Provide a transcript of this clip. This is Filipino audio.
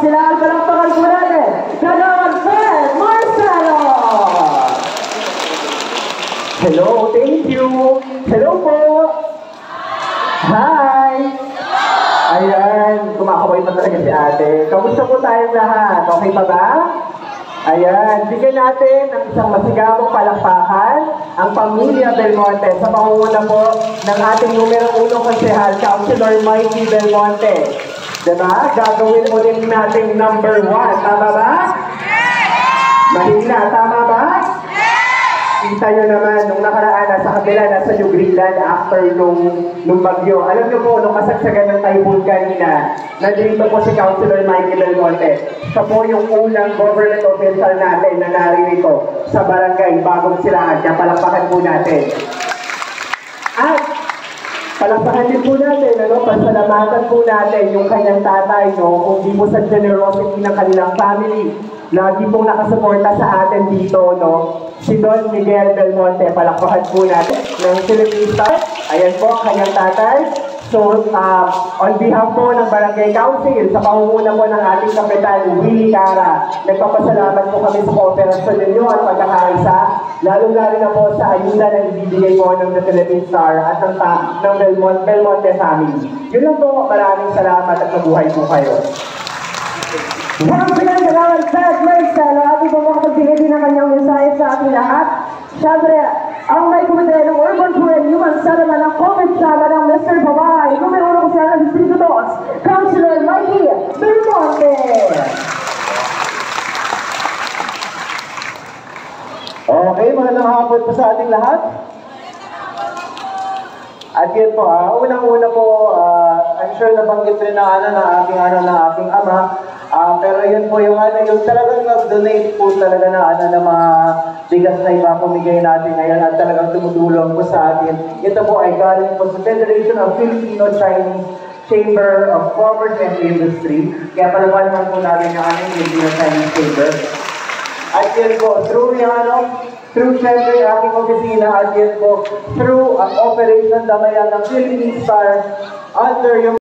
Kaunsila. Palakpakan po natin. Kagawad Fred Marcelo! Hello, thank you. Hello po. Hi. Ayan, kumakaway pa talaga si ate. Kamusta po tayong lahat? Okay pa ba? Ayan, bigyan natin ng isang masigabong palakpakan ang pamilya Belmonte sa pangunguna po ng ating numero 1 konsehal, Councilor Mikey Belmonte. Diba? Gagawin ulit natin number 1. Tama ba? Mahina, tama ba? Kita nyo naman, nung nakaraan, nasa kabila, nasa New Greenland after nung bagyo. Alam nyo po, nung kasagsagan ng typhoon kanina, nandito po si Councilor Mikey Belmonte. Siya po yung unang government official natin na naririto sa barangay Bagong Silangan. Kaya palakpakan po natin. At palakpakan din po natin, pasalamatan po natin yung kanyang tatay, kung di po sa generosity ng kanilang family. Lagi pong nakasuporta sa atin dito, si Don Miguel Belmonte. Palakpakan po natin ng Philippine Star. Ayan po ang kanyang tatay. So, on behalf po ng Barangay Council, sa pangunguna po ng ating kapitan, Willie Cara, nagpapasalamat po kami sa kooperasyon ninyo at pagkakaisa, lalo-lalo na po sa ayuda na ibibigay po ng The Philippine Star at ng Belmonte family. Yun lang po, maraming salamat at mabuhay po kayo. Once again, Kagawad Fred Marcelo, ating po makapagbigay din ng kanyang mensahe sa ating lahat. Siyempre, ang may komite ng Urban Poor and Human Settlement ng COVID Sama ng Mr. Babay, numero 1 ko siya ng Distrito 2, Councilor Mikey Belmonte. Okay, magandang hapon po sa ating lahat. At yun po, unang-una po, I'm sure nabanggit rin ng aking ama. Pero yun po yung talagang nag-donate po talaga na mga bigas na ipapamigay natin ngayon at talagang tumutulong po sa atin. Ito po ay galing po sa Federation of Filipino-Chinese Chamber of Commerce and Industry. Kaya palawan po natin yung Filipino-Chinese Chamber. At yun po, through syempre aking opisina, at yun po, through Operation Damayan ng Philippine Star under yung